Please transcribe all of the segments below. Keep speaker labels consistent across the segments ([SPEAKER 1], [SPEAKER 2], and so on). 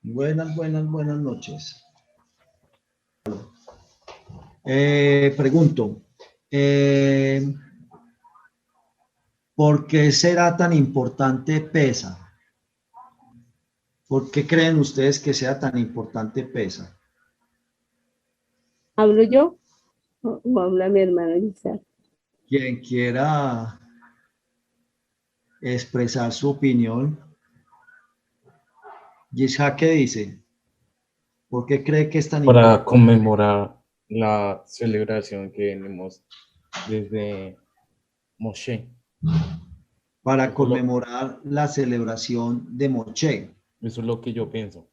[SPEAKER 1] Buenas noches. Pregunto, ¿por qué será tan importante PESA? ¿Por qué creen ustedes que sea tan importante PESA?
[SPEAKER 2] ¿Hablo yo o habla mi hermano Giselle?
[SPEAKER 1] Quien quiera expresar su opinión. Yishak, ¿qué dice? ¿Por qué cree que es tan
[SPEAKER 3] Para
[SPEAKER 1] importante?
[SPEAKER 3] conmemorar la celebración que tenemos desde Moshe.
[SPEAKER 1] Para
[SPEAKER 3] Eso es lo,
[SPEAKER 1] conmemorar la celebración de Moche.
[SPEAKER 3] eso es lo que yo pienso.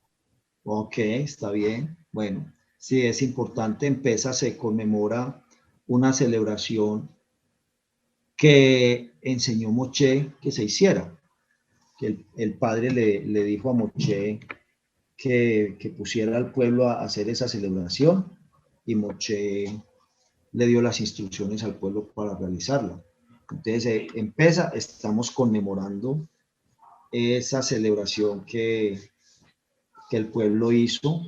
[SPEAKER 1] Ok, está bien. Bueno, sí, es importante. En PESA se conmemora una celebración que enseñó Moche que se hiciera. Que el padre le dijo a Moche que pusiera al pueblo a hacer esa celebración y Moche le dio las instrucciones al pueblo para realizarla. Entonces, en PESA estamos conmemorando esa celebración que el pueblo hizo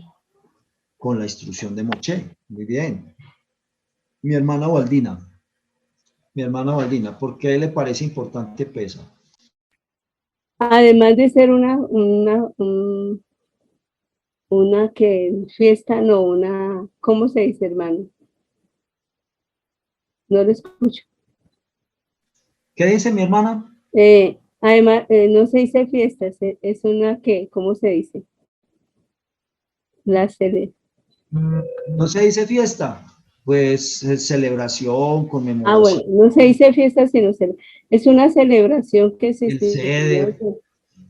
[SPEAKER 1] con la instrucción de Moche. Muy bien. Mi hermana Waldina, ¿por qué le parece importante PESA?
[SPEAKER 2] Además de ser una que fiesta, no, ¿cómo se dice, hermano? No lo escucho.
[SPEAKER 1] ¿Qué dice mi hermana?
[SPEAKER 2] Además, no se dice fiesta, es una que, ¿cómo se dice? La cele.
[SPEAKER 1] No se dice fiesta, pues celebración,
[SPEAKER 2] Bueno,
[SPEAKER 1] conmemoración,
[SPEAKER 2] no se dice fiesta, sino es una celebración que
[SPEAKER 1] el ceder.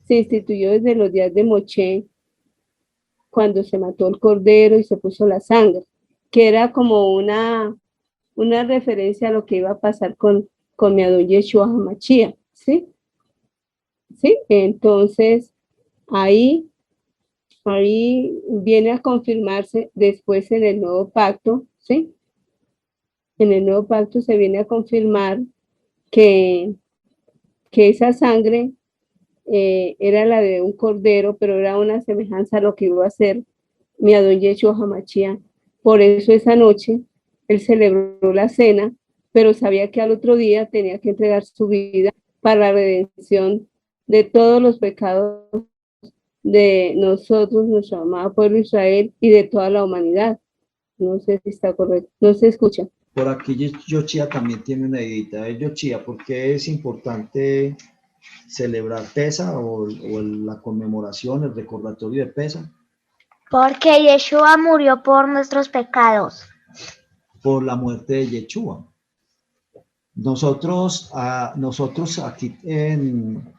[SPEAKER 2] se instituyó desde los días de Moche, cuando se mató el cordero y se puso la sangre, que era como una referencia a lo que iba a pasar con mi Adón Yeshua Hamachía, ¿sí? ¿Sí? Entonces, ahí, ahí viene a confirmarse después en el nuevo pacto, ¿sí? En el nuevo pacto se viene a confirmar que, que esa sangre era la de un cordero, pero era una semejanza a lo que iba a hacer mi Adón Yeshua Hamachía. Por eso esa noche él celebró la cena, pero sabía que al otro día tenía que entregar su vida para la redención de todos los pecados de nosotros, nuestro amado pueblo Israel y de toda la humanidad. No sé si está correcto, no se escucha.
[SPEAKER 1] Por aquí Yochía también tiene una edita. Yochía, ¿por qué es importante celebrar PESA o la conmemoración, el recordatorio de PESA?
[SPEAKER 4] Porque Yeshua murió por nuestros pecados.
[SPEAKER 1] Por la muerte de Yeshua. Nosotros aquí en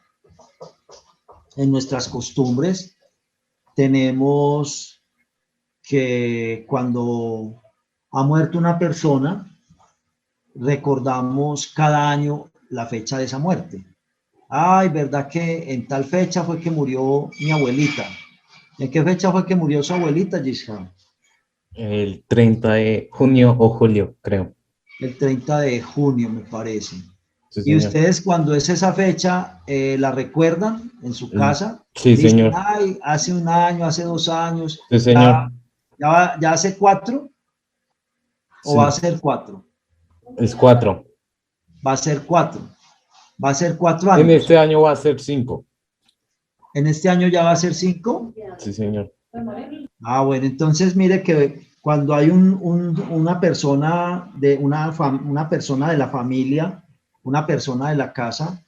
[SPEAKER 1] nuestras costumbres tenemos que cuando ha muerto una persona, recordamos cada año la fecha de esa muerte. Ay, ¿verdad que en tal fecha fue que murió mi abuelita? ¿En qué fecha fue que murió su abuelita, Gisha?
[SPEAKER 3] El 30 de junio o julio, creo.
[SPEAKER 1] El 30 de junio, me parece.
[SPEAKER 3] Sí,
[SPEAKER 1] Y
[SPEAKER 3] señor.
[SPEAKER 1] ustedes cuando es esa fecha, la recuerdan en su casa,
[SPEAKER 3] Sí,
[SPEAKER 1] dicen,
[SPEAKER 3] señor.
[SPEAKER 1] ay, hace un año, hace 2 años,
[SPEAKER 3] Sí, señor.
[SPEAKER 1] ya hace 4 o va a
[SPEAKER 3] Sí,
[SPEAKER 1] ser 4,
[SPEAKER 3] es 4.
[SPEAKER 1] va a ser 4, va a ser 4
[SPEAKER 3] En
[SPEAKER 1] años.
[SPEAKER 3] este año va a ser 5.
[SPEAKER 1] En este año ya va a ser 5.
[SPEAKER 3] Sí, señor.
[SPEAKER 1] Bueno, entonces mire que cuando hay una persona una persona de la familia, una persona de la casa,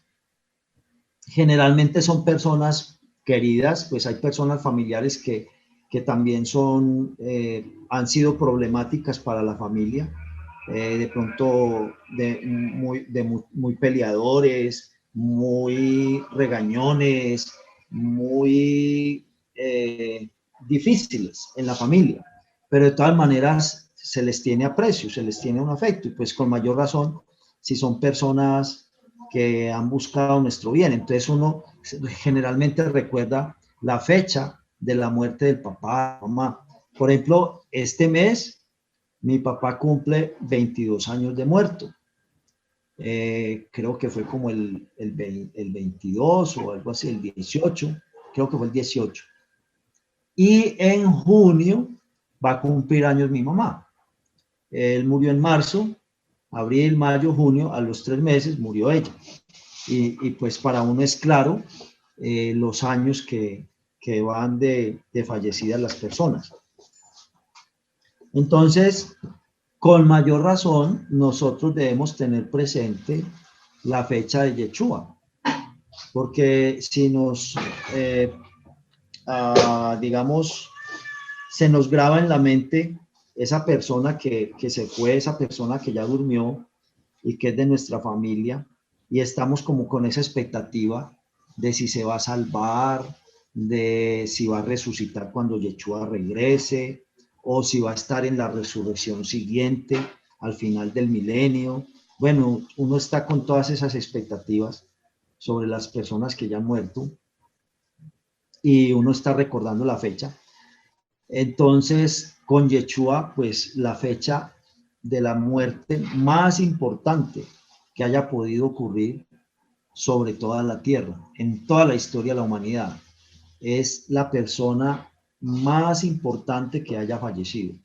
[SPEAKER 1] generalmente son personas queridas, pues hay personas familiares que también han sido problemáticas para la familia, de pronto muy peleadores, muy regañones, muy difíciles en la familia, pero de todas maneras se les tiene aprecio, se les tiene un afecto, y pues con mayor razón si son personas que han buscado nuestro bien. Entonces uno generalmente recuerda la fecha de la muerte del papá, mamá. Por ejemplo, este mes mi papá cumple 22 años de muerto. Creo que fue como el 22 o algo así, el 18, creo que fue el 18. Y en junio va a cumplir años mi mamá. Él murió en marzo, abril, mayo, junio, a los 3 meses murió ella. Y pues para uno es claro los años que van de fallecidas las personas. Entonces, con mayor razón, nosotros debemos tener presente la fecha de Yeshua, porque si nos, digamos, se nos graba en la mente esa persona que se fue, esa persona que ya durmió y que es de nuestra familia, y estamos como con esa expectativa de si se va a salvar, de si va a resucitar cuando Yeshua regrese, o si va a estar en la resurrección siguiente, al final del milenio. Bueno, uno está con todas esas expectativas sobre las personas que ya han muerto, y uno está recordando la fecha. Entonces, con Yeshua, pues la fecha de la muerte más importante que haya podido ocurrir sobre toda la tierra, en toda la historia de la humanidad, es la persona más importante que haya fallecido.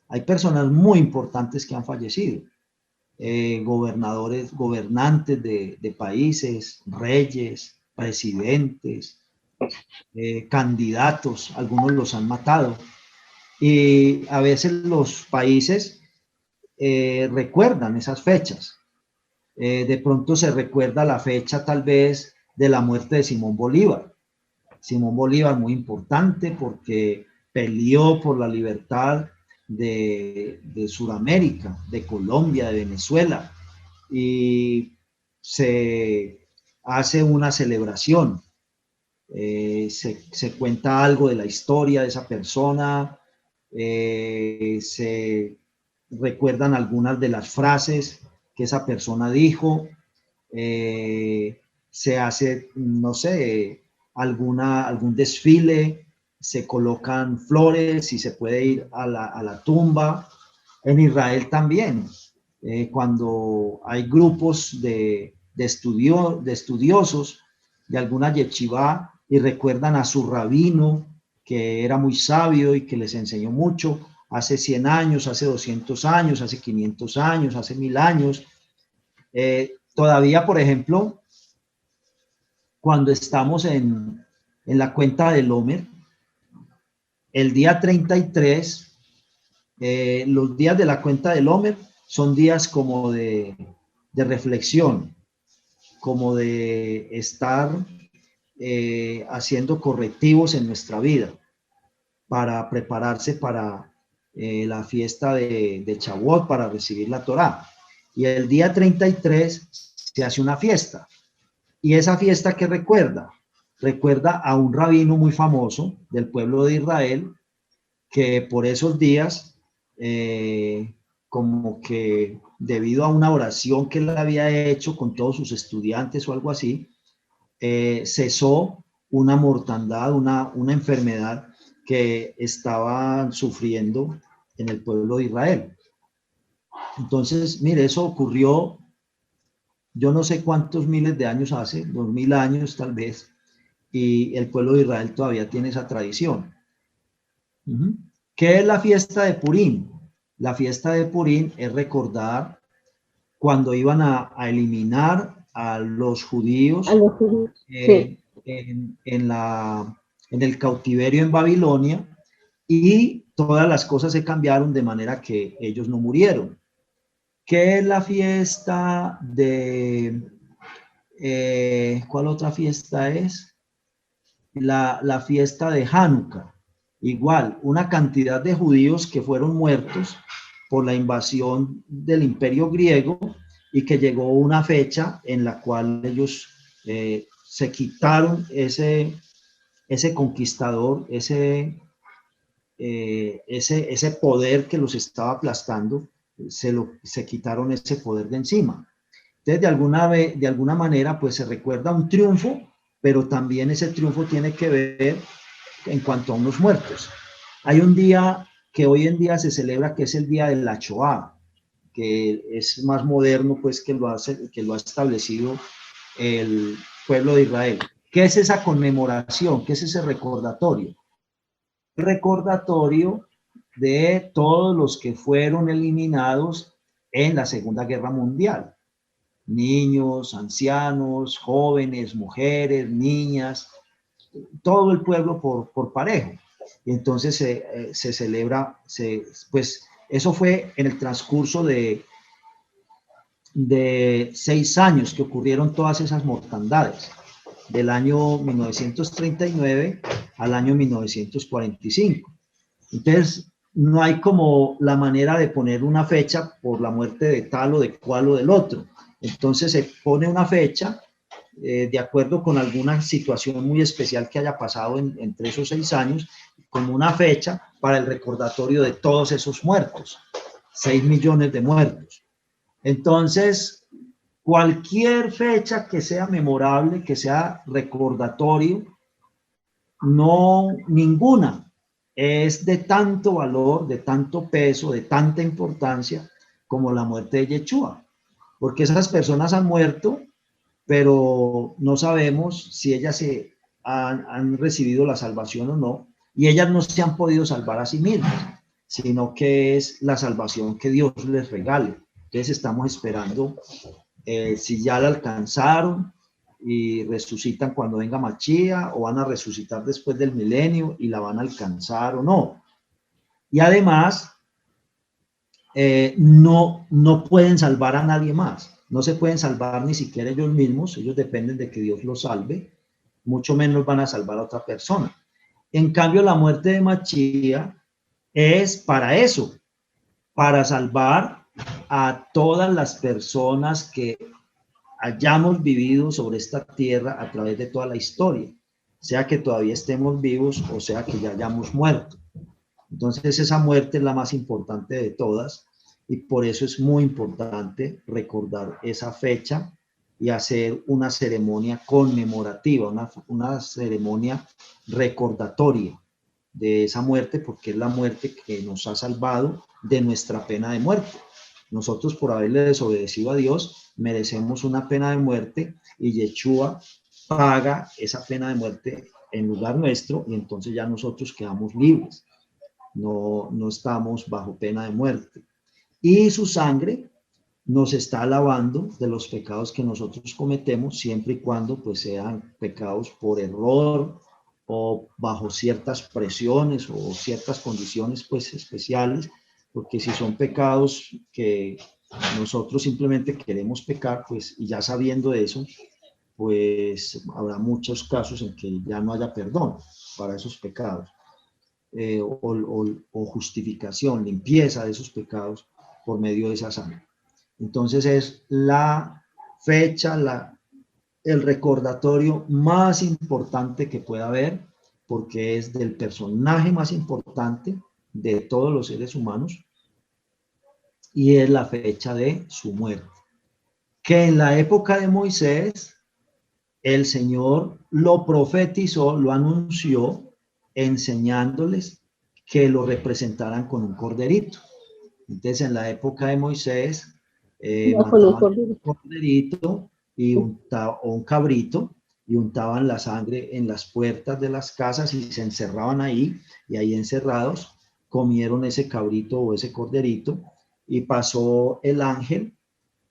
[SPEAKER 1] Hay personas muy importantes que han fallecido, gobernadores, gobernantes de países, reyes, presidentes, candidatos, algunos los han matado. Y a veces los países recuerdan esas fechas. De pronto se recuerda la fecha tal vez de la muerte de Simón Bolívar. Simón Bolívar muy importante porque peleó por la libertad de Sudamérica, de Colombia, de Venezuela, y se hace una celebración. Se cuenta algo de la historia de esa persona, se recuerdan algunas de las frases que esa persona dijo, se hace, no sé, algún desfile, se colocan flores y se puede ir a la tumba. En Israel también, cuando hay grupos de estudiosos de alguna yeshivá y recuerdan a su rabino, que era muy sabio y que les enseñó mucho hace 100 años, hace 200 años, hace 500 años, hace 1000 años. Todavía, por ejemplo, cuando estamos en la cuenta del Omer, el día 33, los días de la cuenta del Omer son días como de reflexión, como de estar haciendo correctivos en nuestra vida para prepararse para la fiesta de Shavuot, para recibir la Torá. Y el día 33 se hace una fiesta. ¿Y esa fiesta qué recuerda? Recuerda a un rabino muy famoso del pueblo de Israel que por esos días, como que debido a una oración que él había hecho con todos sus estudiantes o algo así, cesó una mortandad, una enfermedad que estaban sufriendo en el pueblo de Israel. Entonces, mire, eso ocurrió, yo no sé cuántos miles de años hace, 2000 años tal vez, y el pueblo de Israel todavía tiene esa tradición. ¿Qué es la fiesta de Purim? La fiesta de Purim es recordar cuando iban a eliminar a los judíos,
[SPEAKER 2] sí.
[SPEAKER 1] en el cautiverio en Babilonia, y todas las cosas se cambiaron de manera que ellos no murieron. ¿Qué es la fiesta de... ¿cuál otra fiesta es? La fiesta de Hanukkah. Igual, una cantidad de judíos que fueron muertos por la invasión del Imperio griego y que llegó una fecha en la cual ellos se quitaron ese conquistador, ese poder que los estaba aplastando, se quitaron ese poder de encima. Entonces, de alguna manera, pues se recuerda un triunfo, pero también ese triunfo tiene que ver en cuanto a unos muertos. Hay un día que hoy en día se celebra, que es el día de la Shoah, que es más moderno, pues que lo ha establecido el pueblo de Israel. ¿Qué es esa conmemoración? ¿Qué es ese recordatorio? recordatorio de todos los que fueron eliminados en la Segunda Guerra Mundial. Niños, ancianos, jóvenes, mujeres, niñas, todo el pueblo por parejo. Y entonces se celebra, pues eso fue en el transcurso de 6 años que ocurrieron todas esas mortandades, del año 1939 al año 1945. Entonces, no hay como la manera de poner una fecha por la muerte de tal o de cual o del otro. Entonces se pone una fecha de acuerdo con alguna situación muy especial que haya pasado entre esos 6 años, como una fecha para el recordatorio de todos esos muertos, 6 millones de muertos. Entonces, cualquier fecha que sea memorable, que sea recordatorio, no, ninguna es de tanto valor, de tanto peso, de tanta importancia como la muerte de Yeshua. Porque esas personas han muerto, pero no sabemos si ellas han recibido la salvación o no, y ellas no se han podido salvar a sí mismas, sino que es la salvación que Dios les regale. Entonces estamos esperando si ya la alcanzaron y resucitan cuando venga Mashiach, o van a resucitar después del milenio y la van a alcanzar o no. Y además, no pueden salvar a nadie más. No se pueden salvar ni siquiera ellos mismos. Ellos dependen de que Dios los salve. Mucho menos van a salvar a otra persona. En cambio, la muerte de Mashiach es para eso, para salvar a todas las personas que hayamos vivido sobre esta tierra a través de toda la historia, sea que todavía estemos vivos o sea que ya hayamos muerto. Entonces esa muerte es la más importante de todas, y por eso es muy importante recordar esa fecha y hacer una ceremonia conmemorativa, una ceremonia recordatoria de esa muerte, porque es la muerte que nos ha salvado de nuestra pena de muerte. Nosotros, por haberle desobedecido a Dios, merecemos una pena de muerte, y Yeshua paga esa pena de muerte en lugar nuestro, y entonces ya nosotros quedamos libres. No estamos bajo pena de muerte. Y su sangre nos está lavando de los pecados que nosotros cometemos, siempre y cuando pues sean pecados por error o bajo ciertas presiones o ciertas condiciones pues especiales, porque si son pecados que nosotros simplemente queremos pecar, pues, y ya sabiendo eso, pues habrá muchos casos en que ya no haya perdón para esos pecados, o justificación, limpieza de esos pecados por medio de esa sangre. Entonces es la fecha, el recordatorio más importante que pueda haber, porque es del personaje más importante de todos los seres humanos, y es la fecha de su muerte. Que en la época de Moisés, el Señor lo profetizó, lo anunció, enseñándoles que lo representaran con un corderito. Entonces, en la época de Moisés, mataban un corderito y un cabrito, y untaban la sangre en las puertas de las casas y se encerraban ahí, y ahí encerrados comieron ese cabrito o ese corderito, y pasó el ángel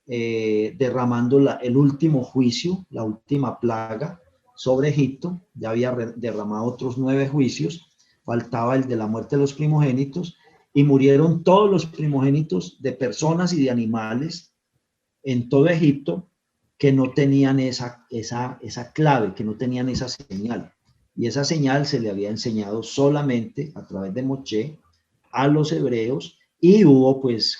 [SPEAKER 1] derramando el último juicio, la última plaga sobre Egipto. Ya había derramado otros 9 juicios, faltaba el de la muerte de los primogénitos, y murieron todos los primogénitos de personas y de animales en todo Egipto que no tenían esa clave, que no tenían esa señal. Y esa señal se le había enseñado solamente a través de Moshe a los hebreos, y hubo pues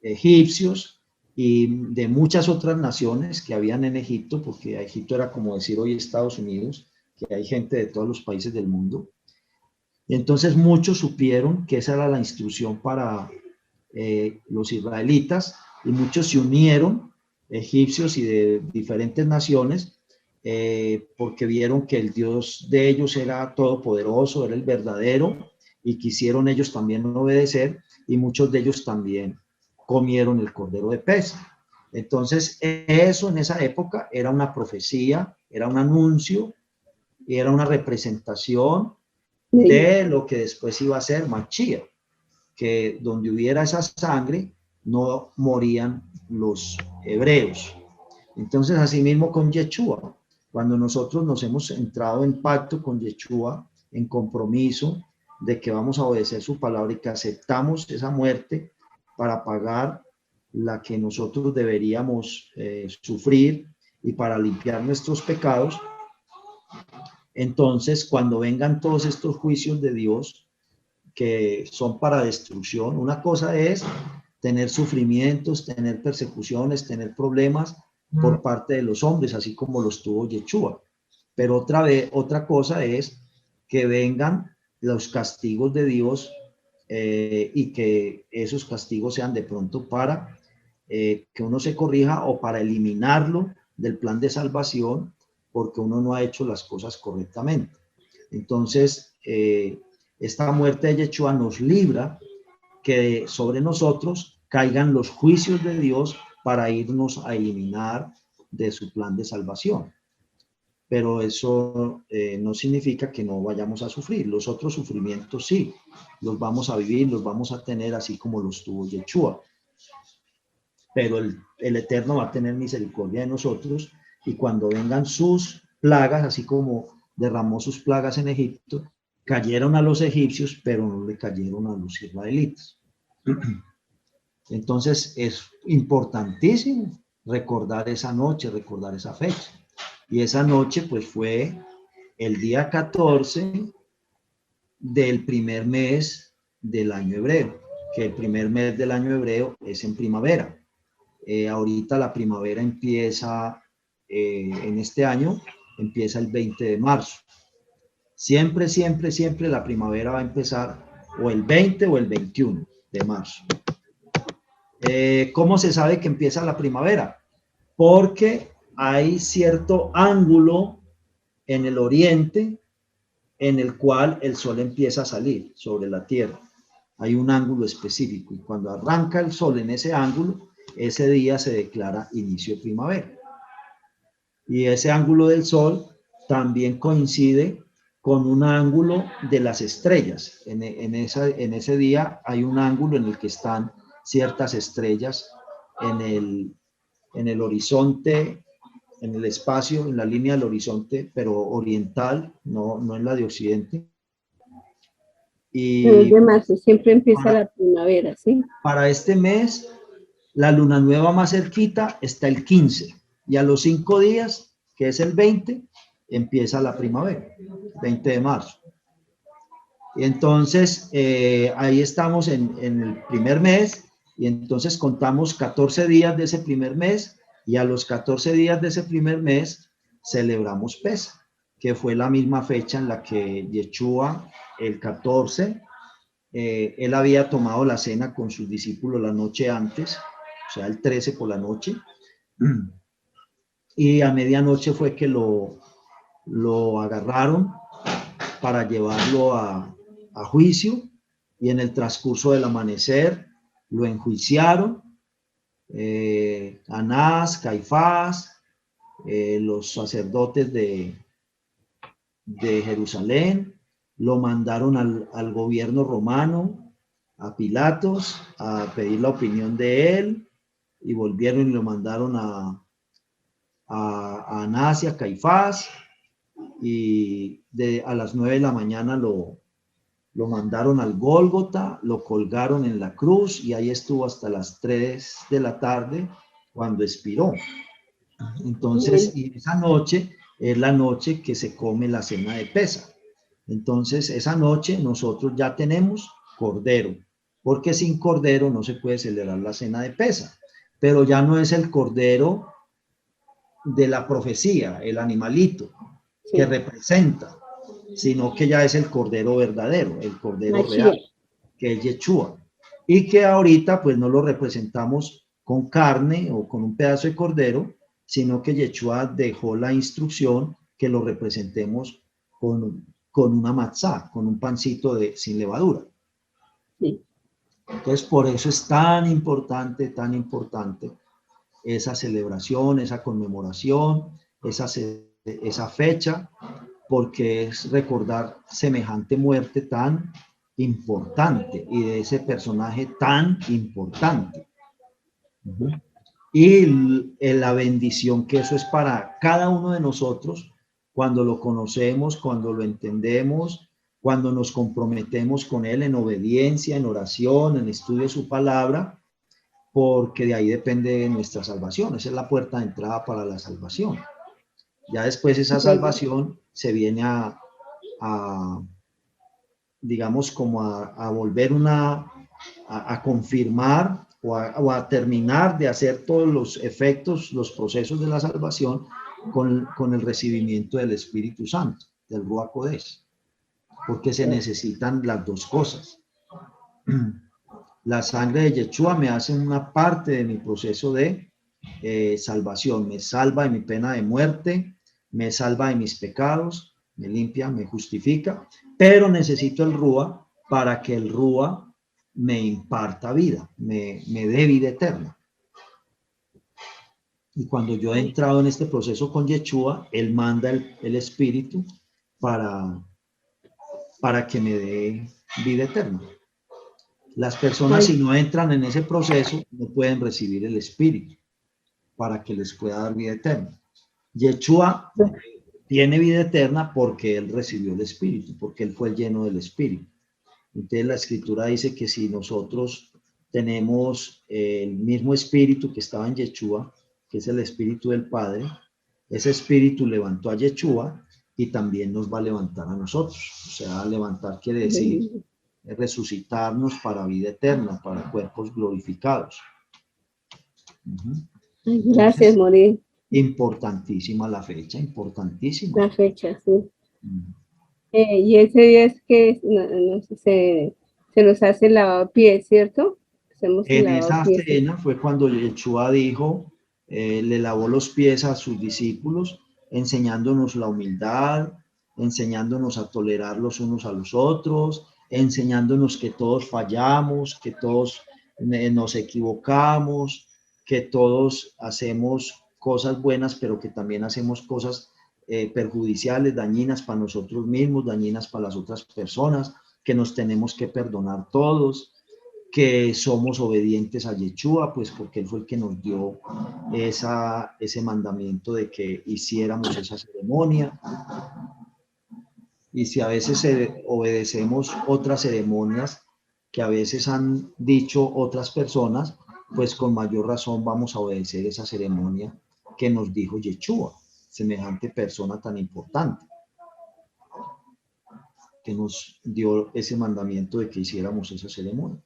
[SPEAKER 1] egipcios y de muchas otras naciones que habían en Egipto, porque Egipto era como decir hoy Estados Unidos, que hay gente de todos los países del mundo. Y entonces muchos supieron que esa era la instrucción para los israelitas, y muchos se unieron, egipcios y de diferentes naciones, porque vieron que el Dios de ellos era todopoderoso, era el verdadero, y quisieron ellos también obedecer, y muchos de ellos también comieron el cordero de Pesaj. Entonces eso en esa época era una profecía, era un anuncio y era una representación
[SPEAKER 2] Sí.
[SPEAKER 1] de lo que después iba a ser Mashiach, que donde hubiera esa sangre no morían los hebreos. Entonces, asimismo con Yeshua, cuando nosotros nos hemos entrado en pacto con Yeshua, en compromiso de que vamos a obedecer su palabra y que aceptamos esa muerte para pagar la que nosotros deberíamos sufrir y para limpiar nuestros pecados, entonces cuando vengan todos estos juicios de Dios que son para destrucción, una cosa es tener sufrimientos, tener persecuciones, tener problemas por parte de los hombres, así como los tuvo Yeshua. Pero otra cosa es que vengan los castigos de Dios y que esos castigos sean de pronto para que uno se corrija o para eliminarlo del plan de salvación porque uno no ha hecho las cosas correctamente. Entonces, esta muerte de Yeshua nos libra que sobre nosotros caigan los juicios de Dios para irnos a eliminar de su plan de salvación. Pero eso no significa que no vayamos a sufrir. Los otros sufrimientos sí, los vamos a vivir, los vamos a tener así como los tuvo Yeshua. Pero el Eterno va a tener misericordia de nosotros y cuando vengan sus plagas, así como derramó sus plagas en Egipto, cayeron a los egipcios, pero no le cayeron a los israelitas. Entonces es importantísimo recordar esa noche, recordar esa fecha. Y esa noche pues fue el día 14 del primer mes del año hebreo, que el primer mes del año hebreo es en primavera. Ahorita la primavera empieza en este año, empieza el 20 de marzo. Siempre, siempre, siempre la primavera va a empezar o el 20 o el 21 de marzo. ¿Cómo se sabe que empieza la primavera? Porque hay cierto ángulo en el oriente en el cual el sol empieza a salir sobre la tierra. Hay un ángulo específico y cuando arranca el sol en ese ángulo, ese día se declara inicio de primavera. Y ese ángulo del sol también coincide con un ángulo de las estrellas. En ese día hay un ángulo en el que están ciertas estrellas en el horizonte, en el espacio, en la línea del horizonte, pero oriental, no en la de occidente.
[SPEAKER 2] El
[SPEAKER 1] Y
[SPEAKER 2] de marzo siempre empieza la primavera, ¿sí?
[SPEAKER 1] para este mes, la luna nueva más cerquita está el 15 y a los 5 días, que es el 20, empieza la primavera, 20 de marzo. Y entonces, ahí estamos en el primer mes y entonces contamos 14 días de ese primer mes y a los 14 días de ese primer mes celebramos Pesaj, que fue la misma fecha en la que Yeshua, el 14, él había tomado la cena con sus discípulos la noche antes, o sea, el 13 por la noche, y a medianoche fue que lo agarraron para llevarlo a juicio, y en el transcurso del amanecer lo enjuiciaron, Anás, Caifás, los sacerdotes de Jerusalén, lo mandaron al gobierno romano, a Pilatos, a pedir la opinión de él, y volvieron y lo mandaron a Anás y a Caifás, y a las 9 de la mañana lo mandaron al Gólgota, lo colgaron en la cruz, y ahí estuvo hasta las 3 de la tarde, cuando expiró. Entonces, y esa noche es la noche que se come la cena de Pesaj. Entonces, esa noche nosotros ya tenemos cordero, porque sin cordero no se puede celebrar la cena de Pesaj. Pero ya no es el cordero de la profecía, el animalito que representa, sino que ya es el cordero verdadero, el cordero real, que es Yeshua. Y que ahorita pues no lo representamos con carne o con un pedazo de cordero, sino que Yeshua dejó la instrucción que lo representemos con una matzá, con un pancito sin levadura.
[SPEAKER 2] Sí.
[SPEAKER 1] Entonces, por eso es tan importante esa celebración, esa conmemoración, esa fecha, porque es recordar semejante muerte tan importante y de ese personaje tan importante. Y la bendición que eso es para cada uno de nosotros cuando lo conocemos, cuando lo entendemos, cuando nos comprometemos con él en obediencia, en oración, en estudio de su palabra, porque de ahí depende nuestra salvación. Esa es la puerta de entrada para la salvación. Ya después esa salvación se viene a digamos, como a volver a confirmar o a terminar de hacer todos los efectos, los procesos de la salvación con el recibimiento del Espíritu Santo, del Ruach Kodesh, porque se necesitan las dos cosas. La sangre de Yeshua me hace una parte de mi proceso de salvación, me salva de mi pena de muerte, me salva de mis pecados, me limpia, me justifica, pero necesito el Ruach para que el Ruach me imparta vida, me dé vida eterna. Y cuando yo he entrado en este proceso con Yeshua, Él manda el Espíritu para que me dé vida eterna. Las personas, si no entran en ese proceso, no pueden recibir el Espíritu para que les pueda dar vida eterna. Yeshua tiene vida eterna porque Él recibió el Espíritu, porque Él fue lleno del Espíritu. Entonces la Escritura dice que si nosotros tenemos el mismo Espíritu que estaba en Yeshua, que es el Espíritu del Padre, ese Espíritu levantó a Yeshua y también nos va a levantar a nosotros. O sea, levantar quiere decir resucitarnos para vida eterna, para cuerpos glorificados.
[SPEAKER 2] Gracias, Mori.
[SPEAKER 1] Importantísima la fecha, importantísima.
[SPEAKER 2] La fecha, sí. Y ese día es que se nos hace el lavado de pies, ¿cierto?
[SPEAKER 1] En esa cena fue cuando Yeshua dijo, le lavó los pies a sus discípulos, enseñándonos la humildad, enseñándonos a tolerar los unos a los otros, enseñándonos que todos fallamos, que todos nos equivocamos, que todos hacemos cosas buenas, pero que también hacemos cosas perjudiciales, dañinas para nosotros mismos, dañinas para las otras personas, que nos tenemos que perdonar todos, que somos obedientes a Yeshua, pues porque Él fue el que nos dio ese mandamiento de que hiciéramos esa ceremonia. Y si a veces obedecemos otras ceremonias que a veces han dicho otras personas, pues con mayor razón vamos a obedecer esa ceremonia que nos dijo Yeshua, semejante persona tan importante, que nos dio ese mandamiento de que hiciéramos esa ceremonia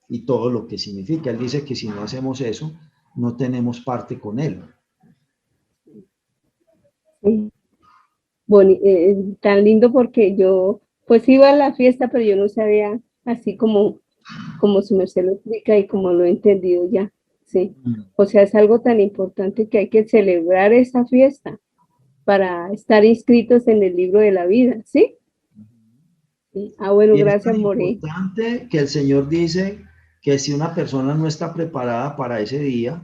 [SPEAKER 1] y todo lo que significa. Él dice que si no hacemos eso, no tenemos parte con Él.
[SPEAKER 2] Sí. Bueno, tan lindo porque yo pues iba a la fiesta, pero yo no sabía así como su merced lo explica y como lo he entendido ya, sí. O sea, es algo tan importante que hay que celebrar esa fiesta para estar inscritos en el libro de la vida, ¿sí? Sí. Ah, bueno, gracias, Mori.
[SPEAKER 1] Es importante que el Señor dice que si una persona no está preparada para ese día,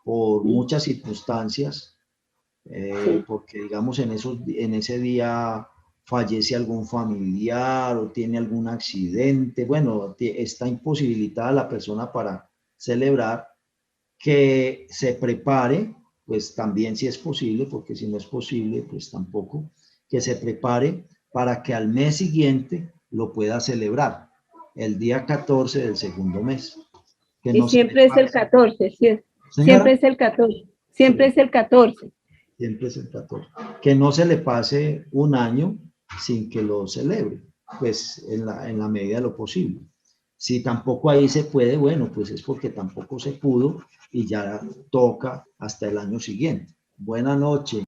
[SPEAKER 1] por muchas circunstancias, porque digamos en ese día fallece algún familiar o tiene algún accidente, bueno, está imposibilitada la persona para celebrar, que se prepare, pues también si es posible, porque si no es posible, pues tampoco, que se prepare para que al mes siguiente lo pueda celebrar, el día 14 del segundo mes.
[SPEAKER 2] Que no, y siempre es el 14, ¿sí? Siempre es el 14, siempre es el 14.
[SPEAKER 1] Siempre es el 14. Que no se le pase un año sin que lo celebre, pues en la medida de lo posible. Si tampoco ahí se puede, bueno, pues es porque tampoco se pudo y ya toca hasta el año siguiente. Buenas noches.